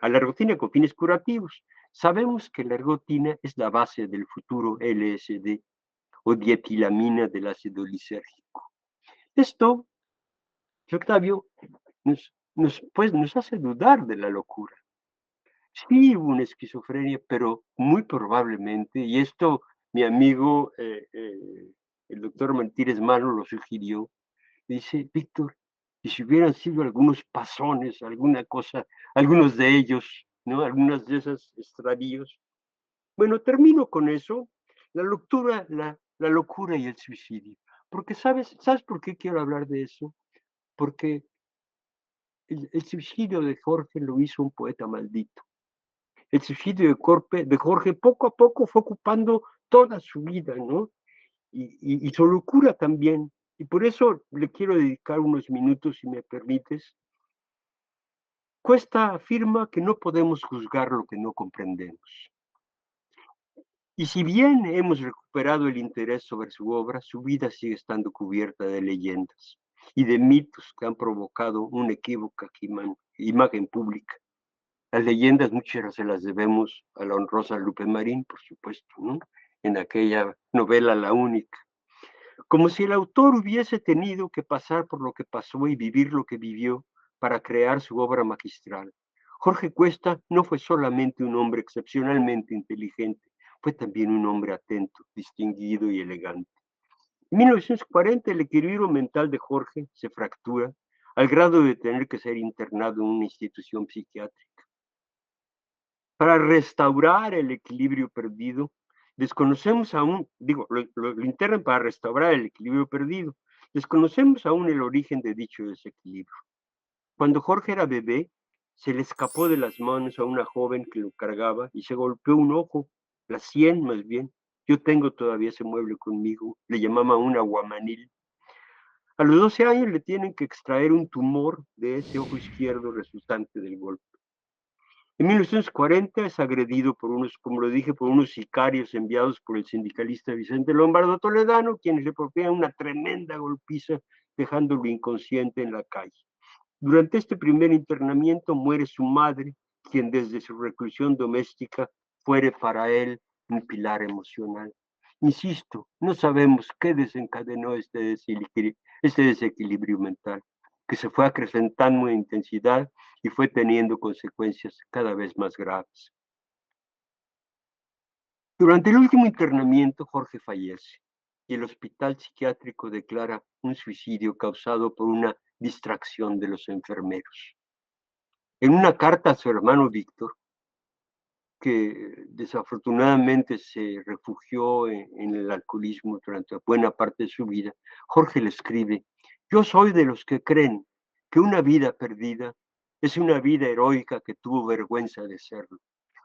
a la ergotina con fines curativos. Sabemos que la ergotina es la base del futuro LSD o dietilamina del ácido lisérgico. Esto, Octavio, nos hace dudar de la locura. Sí hubo una esquizofrenia, pero muy probablemente, y esto mi amigo, el doctor Martínez Mano lo sugirió, dice: Víctor, y si hubieran sido algunos pasones, alguna cosa, algunos de ellos, ¿no? Algunas de esas extravíos. Bueno, termino con eso, la locura y el suicidio. Porque ¿sabes por qué quiero hablar de eso? Porque el suicidio de Jorge lo hizo un poeta maldito. El suicidio de Jorge poco a poco fue ocupando toda su vida, ¿no? Y su locura también. Y por eso le quiero dedicar unos minutos, si me permites. Cuesta afirma que no podemos juzgar lo que no comprendemos. Y si bien hemos recuperado el interés sobre su obra, su vida sigue estando cubierta de leyendas y de mitos que han provocado una equívoca imagen pública. Las leyendas muchas se las debemos a la honrosa Lupe Marín, por supuesto, ¿no? En aquella novela La Única. Como si el autor hubiese tenido que pasar por lo que pasó y vivir lo que vivió para crear su obra magistral. Jorge Cuesta no fue solamente un hombre excepcionalmente inteligente, fue también un hombre atento, distinguido y elegante. En 1940 el equilibrio mental de Jorge se fractura al grado de tener que ser internado en una institución psiquiátrica. Para restaurar el equilibrio perdido, desconocemos aún, lo internan para restaurar el equilibrio perdido, desconocemos aún el origen de dicho desequilibrio. Cuando Jorge era bebé, se le escapó de las manos a una joven que lo cargaba y se golpeó un ojo, la sien más bien. Yo tengo todavía ese mueble conmigo, le llamaban una guamanil. A los 12 años le tienen que extraer un tumor de ese ojo izquierdo resultante del golpe. En 1940 es agredido por unos, como lo dije, por unos sicarios enviados por el sindicalista Vicente Lombardo Toledano, quienes le propían una tremenda golpiza, dejándolo inconsciente en la calle. Durante este primer internamiento muere su madre, quien desde su reclusión doméstica fuere para él un pilar emocional. Insisto, no sabemos qué desencadenó este desequilibrio mental, que se fue acrecentando en intensidad y fue teniendo consecuencias cada vez más graves. Durante el último internamiento, Jorge fallece y el hospital psiquiátrico declara un suicidio causado por una distracción de los enfermeros. En una carta a su hermano Víctor, que desafortunadamente se refugió en el alcoholismo durante buena parte de su vida, Jorge le escribe: yo soy de los que creen que una vida perdida es una vida heroica que tuvo vergüenza de serlo.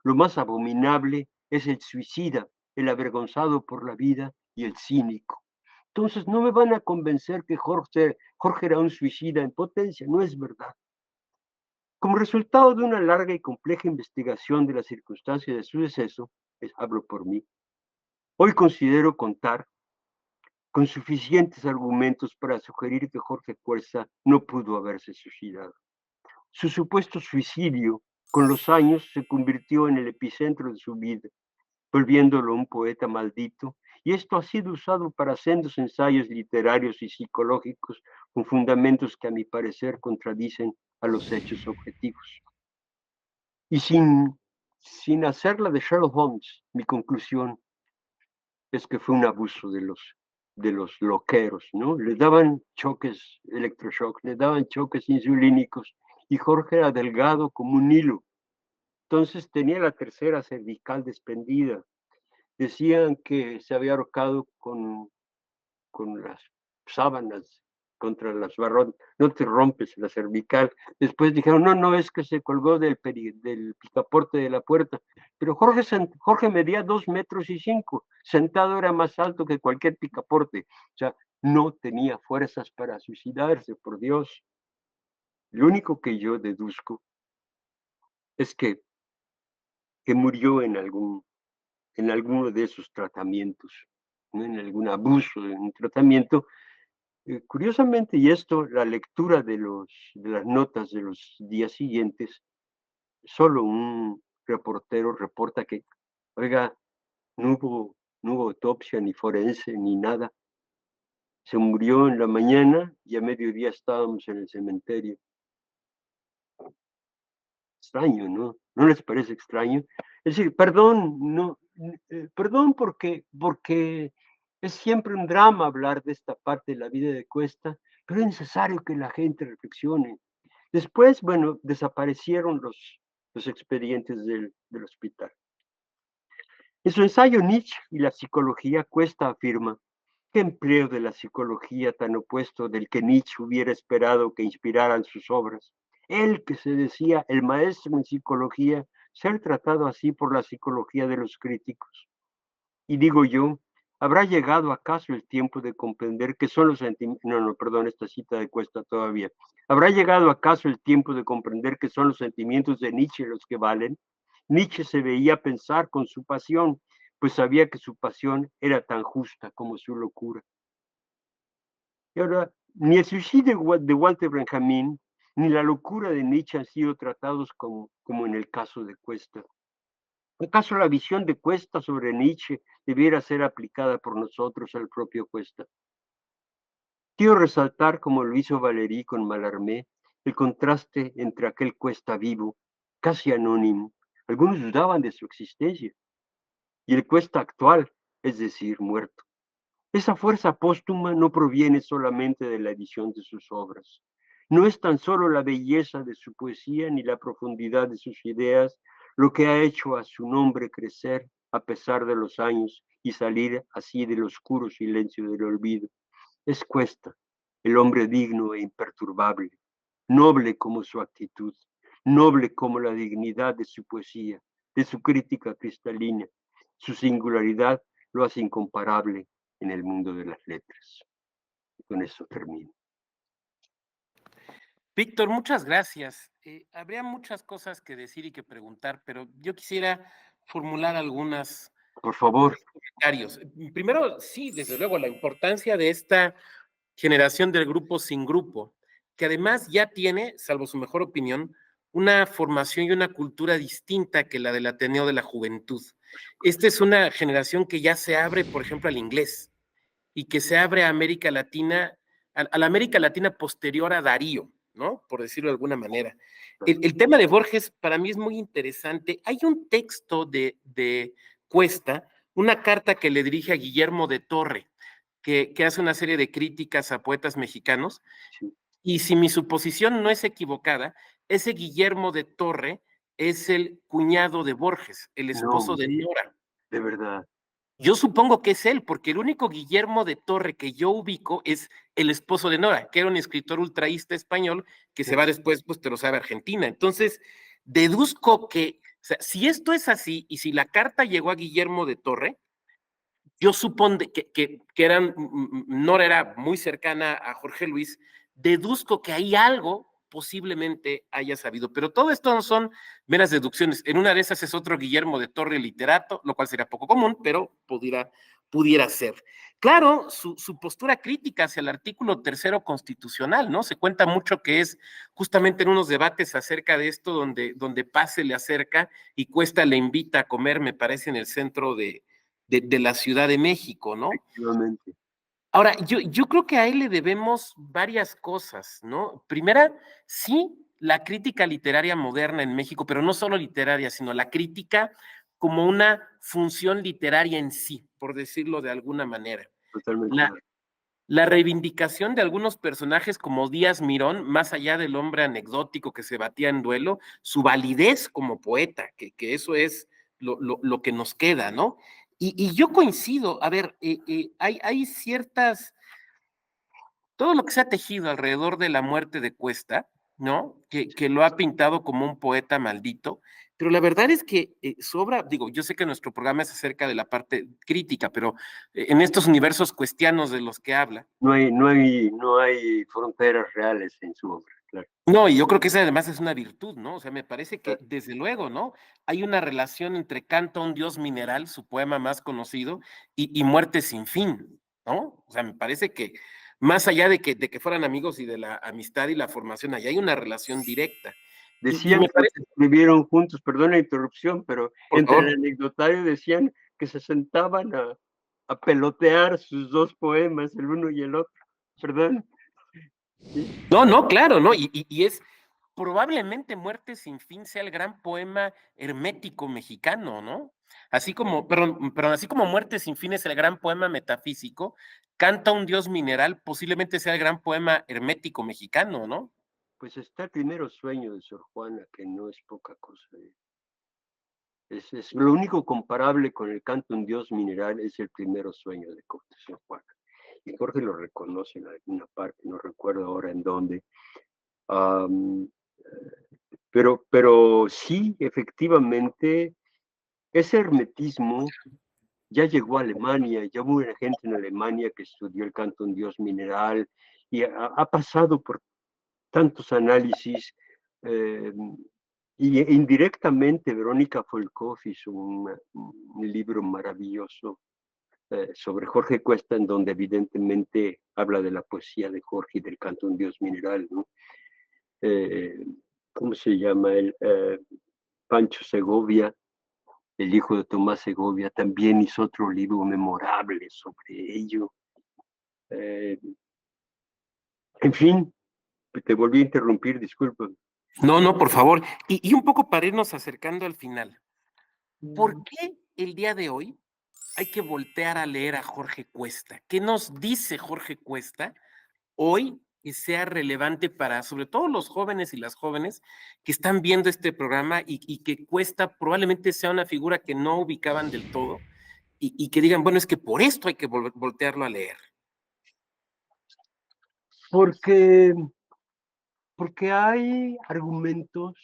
Lo más abominable es el suicida, el avergonzado por la vida y el cínico. Entonces no me van a convencer que Jorge era un suicida en potencia, no es verdad. Como resultado de una larga y compleja investigación de las circunstancias de su deceso, hablo por mí, hoy considero contar con suficientes argumentos para sugerir que Jorge Cuesta no pudo haberse suicidado. Su supuesto suicidio, con los años, se convirtió en el epicentro de su vida, volviéndolo un poeta maldito, y esto ha sido usado para sendos ensayos literarios y psicológicos con fundamentos que a mi parecer contradicen a los hechos objetivos. Y sin hacerla de Sherlock Holmes, mi conclusión es que fue un abuso de los loqueros, ¿no? Le daban choques electroshock, le daban choques insulínicos, y Jorge era delgado como un hilo. Entonces tenía la tercera cervical desprendida. Decían que se había ahorcado con las sábanas contra las barrotas, no te rompes la cervical. Después dijeron, no, no, es que se colgó del picaporte de la puerta. Pero Jorge medía 2,5 metros, sentado era más alto que cualquier picaporte. O sea, no tenía fuerzas para suicidarse, por Dios. Lo único que yo deduzco es que murió en alguno de esos tratamientos, ¿no? En algún abuso de un tratamiento. Curiosamente, y esto, la lectura de las notas de los días siguientes, solo un reportero reporta que, oiga, no hubo autopsia ni forense ni nada. Se murió en la mañana y a mediodía estábamos en el cementerio. Extraño, ¿no? ¿No les parece extraño? Es decir, perdón, no, perdón porque es siempre un drama hablar de esta parte de la vida de Cuesta, pero es necesario que la gente reflexione. Después, bueno, desaparecieron los expedientes del hospital. En su ensayo Nietzsche y la psicología, Cuesta afirma: ¿qué empleo de la psicología tan opuesto del que Nietzsche hubiera esperado que inspiraran sus obras? Él, que se decía el maestro en psicología, ser tratado así por la psicología de los críticos. Y digo yo, ¿habrá llegado acaso el tiempo de comprender que son los sentimientos? No, no, perdón, esta cita de Cuesta todavía. ¿Habrá llegado acaso el tiempo de comprender que son los sentimientos de Nietzsche los que valen? Nietzsche se veía pensar con su pasión, pues sabía que su pasión era tan justa como su locura. Y ahora, ni el suicidio de Walter Benjamin, ni la locura de Nietzsche han sido tratados como en el caso de Cuesta. ¿Acaso la visión de Cuesta sobre Nietzsche debiera ser aplicada por nosotros al propio Cuesta? Quiero resaltar, como lo hizo Valéry con Mallarmé, el contraste entre aquel Cuesta vivo, casi anónimo, algunos dudaban de su existencia, y el Cuesta actual, es decir, muerto. Esa fuerza póstuma no proviene solamente de la edición de sus obras. No es tan solo la belleza de su poesía ni la profundidad de sus ideas lo que ha hecho a su nombre crecer a pesar de los años y salir así del oscuro silencio del olvido. Es Cuesta, el hombre digno e imperturbable, noble como su actitud, noble como la dignidad de su poesía, de su crítica cristalina. Su singularidad lo hace incomparable en el mundo de las letras. Y con eso termino. Víctor, muchas gracias. Habría muchas cosas que decir y que preguntar, pero yo quisiera formular algunas Por favor. comentarios. Primero, sí, desde luego, la importancia de esta generación del grupo sin grupo, que además ya tiene, salvo su mejor opinión, una formación y una cultura distinta que la del Ateneo de la Juventud. Esta es una generación que ya se abre, por ejemplo, al inglés y que se abre a América Latina, a la América Latina posterior a Darío, ¿no? Por decirlo de alguna manera. El tema de Borges para mí es muy interesante. Hay un texto de Cuesta, una carta que le dirige a Guillermo de Torre, que hace una serie de críticas a poetas mexicanos, Sí. y si mi suposición no es equivocada, ese Guillermo de Torre es el cuñado de Borges, el esposo No, de Nora. de verdad. Yo supongo que es él, porque el único Guillermo de Torre que yo ubico es el esposo de Nora, que era un escritor ultraísta español que se va después, pues te lo sabe, a Argentina. Entonces, deduzco que, o sea, si esto es así y si la carta llegó a Guillermo de Torre, yo supongo que eran, Nora era muy cercana a Jorge Luis, deduzco que hay algo posiblemente haya sabido, pero todo esto no son meras deducciones. En una de esas es otro Guillermo de Torre literato, lo cual sería poco común, pero pudiera ser. Claro, su postura crítica hacia el artículo tercero constitucional, ¿no? Se cuenta mucho que es justamente en unos debates acerca de esto, donde Paz se le acerca y Cuesta le invita a comer, me parece, en el centro de la Ciudad de México, ¿no? Efectivamente. Ahora, yo creo que a él le debemos varias cosas, ¿no? Primera, sí, la crítica literaria moderna en México, pero no solo literaria, sino la crítica como una función literaria en sí, por decirlo de alguna manera. Totalmente. La, la reivindicación de algunos personajes como Díaz Mirón, más allá del hombre anecdótico que se batía en duelo, su validez como poeta, que eso es lo que nos queda, ¿no? Y yo coincido, a ver, hay ciertas, todo lo que se ha tejido alrededor de la muerte de Cuesta, ¿no? Que lo ha pintado como un poeta maldito, pero la verdad es que sobra, digo, yo sé que nuestro programa es acerca de la parte crítica, pero en estos universos cuestianos de los que habla, No hay fronteras reales en su obra, claro. no, y yo creo que esa además es una virtud, ¿no? O sea, me parece que desde luego, ¿no? Hay una relación entre Canto a un dios mineral, su poema más conocido, y Muerte sin fin, ¿no? O sea, me parece que más allá de que fueran amigos y de la amistad y la formación, ahí hay una relación directa. Y Decían me que parece, escribieron juntos, perdón la interrupción, pero por entre el favor, anecdotario decían que se sentaban a pelotear sus dos poemas, el uno y el otro. Perdón. Sí, no, no, claro, ¿no? Y es probablemente Muerte sin fin sea el gran poema hermético mexicano, ¿no? Así como, perdón, así como Muerte sin fin es el gran poema metafísico, Canta un dios mineral posiblemente sea el gran poema hermético mexicano, ¿no? pues está el primero sueño de Sor Juana, que no es poca cosa. Es lo único comparable con el canto un dios mineral, es el primero sueño de Sor Juana. Y Jorge lo reconoce en alguna parte, no recuerdo ahora en dónde. Am, pero sí, efectivamente, ese hermetismo ya llegó a Alemania, ya hubo gente en Alemania que estudió el canto un dios mineral y ha pasado por tantos análisis. eh, y indirectamente Verónica Folkov hizo un libro maravilloso sobre Jorge Cuesta, en donde evidentemente habla de la poesía de Jorge y del canto un dios mineral, ¿no? eh, ¿cómo se llama? Pancho Segovia, el hijo de Tomás Segovia, también hizo otro libro memorable sobre ello. Eh, en fin, te volví a interrumpir, disculpa. No, no, por favor. Y un poco para irnos acercando al final, ¿por qué el día de hoy hay que voltear a leer a Jorge Cuesta? ¿Qué nos dice Jorge Cuesta hoy que sea relevante para, sobre todo, los jóvenes y las jóvenes que están viendo este programa y que Cuesta probablemente sea una figura que no ubicaban del todo y que digan, bueno, es que por esto hay que voltearlo a leer? Porque, porque hay argumentos,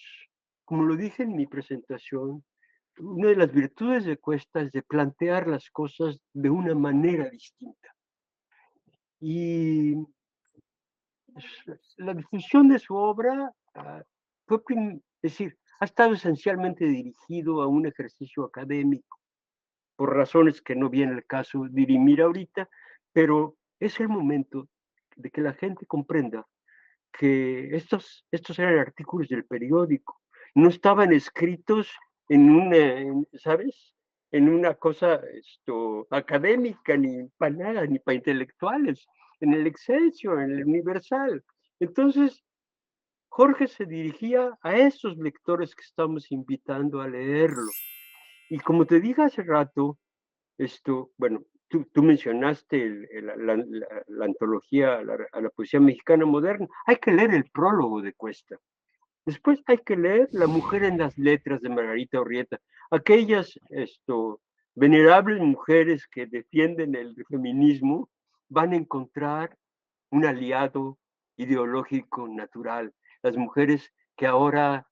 como lo dije en mi presentación, una de las virtudes de Cuesta es de plantear las cosas de una manera distinta. Y la difusión de su obra fue, es decir, ha estado esencialmente dirigido a un ejercicio académico, por razones que no viene el caso dirimir ahorita, pero es el momento de que la gente comprenda que estos eran artículos del periódico, no estaban escritos en una, ¿sabes? En una cosa académica, ni para nada, ni para intelectuales, en el Excelsior, en el Universal. Entonces, Jorge se dirigía a esos lectores que estamos invitando a leerlo. Y como te dije hace rato, bueno, tú mencionaste la antología a la poesía mexicana moderna. Hay que leer el prólogo de Cuesta. Después hay que leer La mujer en las letras de Margarita Urrieta. Aquellas venerables mujeres que defienden el feminismo van a encontrar un aliado ideológico natural. Las mujeres que ahora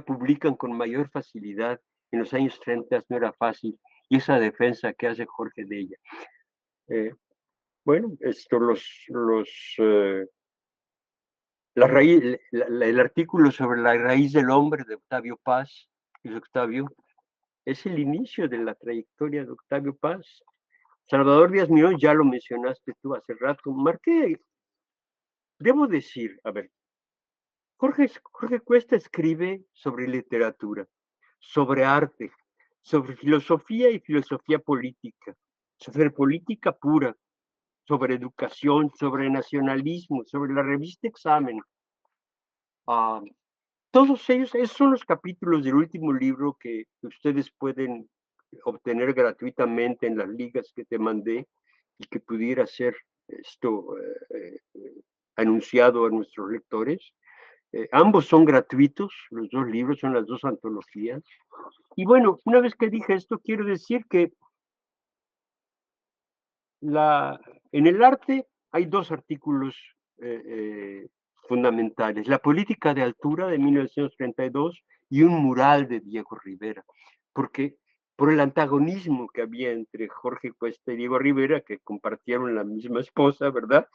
publican con mayor facilidad, en los años 30 no era fácil, y esa defensa que hace Jorge de ella. Eh, bueno, la raíz, el artículo sobre la raíz del hombre de Octavio Paz, Octavio, es el inicio de la trayectoria de Octavio Paz. Salvador Díaz Mirón, ya lo mencionaste tú hace rato. Debo decir, a ver, Jorge Cuesta escribe sobre literatura, sobre arte, sobre filosofía y filosofía política, sobre política pura, sobre educación, sobre nacionalismo, sobre la revista Examen. Ah, todos ellos, esos son los capítulos del último libro que ustedes pueden obtener gratuitamente en las ligas que te mandé y que pudiera ser esto anunciado a nuestros lectores. Ambos son gratuitos, los dos libros son las dos antologías. Y bueno, una vez que dije esto, quiero decir que en el arte hay dos artículos eh, eh, fundamentales, la política de altura de 1932 y un mural de Diego Rivera, porque por el antagonismo que había entre Jorge Cuesta y Diego Rivera, que compartieron la misma esposa, ¿verdad?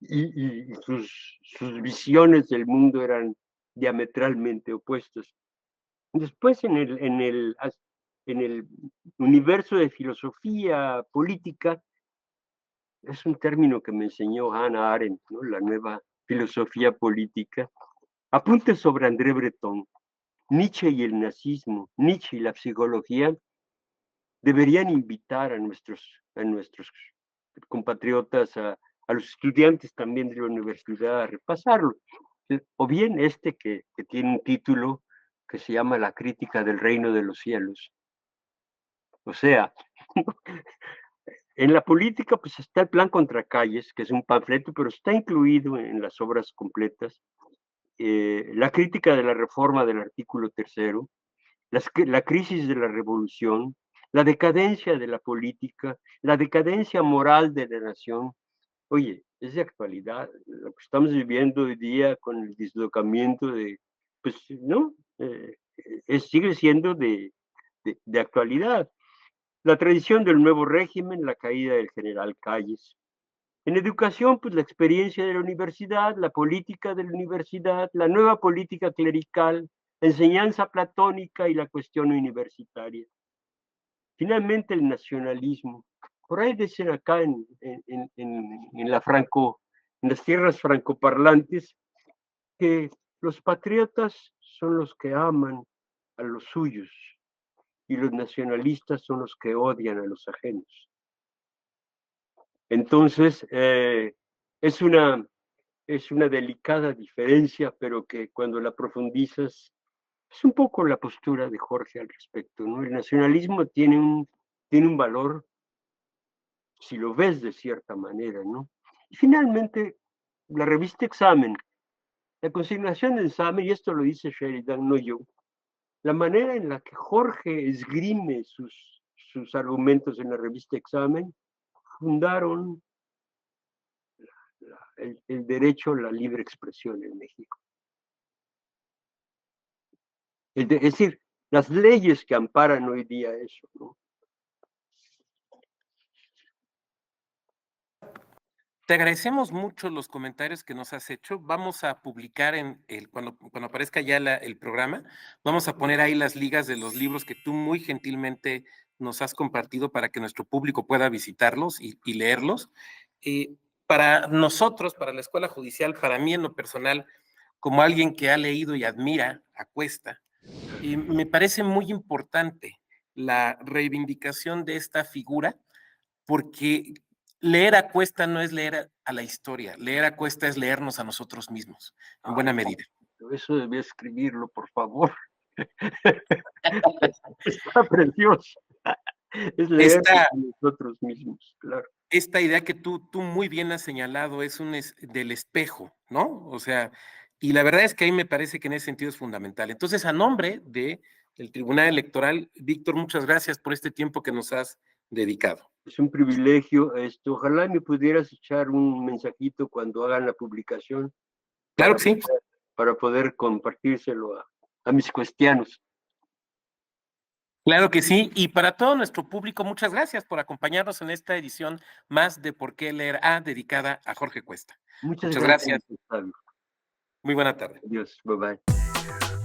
Y sus visiones del mundo eran diametralmente opuestas. Después en el universo de filosofía política, es un término que me enseñó Hannah Arendt, ¿no? La nueva filosofía política. Apuntes sobre André Breton, Nietzsche y el nazismo, Nietzsche y la psicología, deberían invitar a nuestros compatriotas, a los estudiantes también de la universidad a repasarlo. O bien que tiene un título que se llama La crítica del reino de los cielos. O sea, en la política, pues está el Plan contra Calles, que es un panfleto, pero está incluido en las obras completas. La crítica de la reforma del artículo tercero, la crisis de la revolución, la decadencia de la política, la decadencia moral de la nación. Oye, es de actualidad lo que estamos viviendo hoy día con el dislocamiento pues, ¿no? Sigue siendo de actualidad. La tradición del nuevo régimen, la caída del general Calles. En educación, pues la experiencia de la universidad, la política de la universidad, la nueva política clerical, la enseñanza platónica y la cuestión universitaria. Finalmente, el nacionalismo. Por ahí dicen acá en las tierras francoparlantes, que los patriotas son los que aman a los suyos y los nacionalistas son los que odian a los ajenos. Entonces, es una delicada diferencia, pero que cuando la profundizas, es un poco la postura de Jorge al respecto, ¿no? El nacionalismo tiene un valor si lo ves de cierta manera, ¿no? Y finalmente, la revista Examen, la consignación de examen, y esto lo dice Sheridan, no yo, la manera en la que Jorge esgrime sus argumentos en la revista Examen, fundaron el derecho a la libre expresión en México. Es decir, las leyes que amparan hoy día eso, ¿no? Te agradecemos mucho los comentarios que nos has hecho. Vamos a publicar cuando aparezca ya el programa, vamos a poner ahí las ligas de los libros que tú muy gentilmente nos has compartido para que nuestro público pueda visitarlos y leerlos. Para nosotros, para la Escuela Judicial, para mí en lo personal, como alguien que ha leído y admira a Cuesta, me parece muy importante la reivindicación de esta figura, porque leer a Cuesta no es leer a la historia, leer a Cuesta es leernos a nosotros mismos, en buena medida. Eso debía escribirlo, por favor. Está precioso. Es leer a nosotros mismos, claro. Esta idea que tú muy bien has señalado es del espejo, ¿no? O sea, y la verdad es que ahí me parece que en ese sentido es fundamental. Entonces, a nombre del Tribunal Electoral, Víctor, muchas gracias por este tiempo que nos has dedicado. Es un privilegio. Ojalá me pudieras echar un mensajito cuando hagan la publicación. Claro que sí. Para poder compartírselo a mis cuestianos. Claro que sí, y para todo nuestro público, muchas gracias por acompañarnos en esta edición más de Por qué leer A, dedicada a Jorge Cuesta. Muchas gracias. Muy buena tarde. Adiós, bye bye.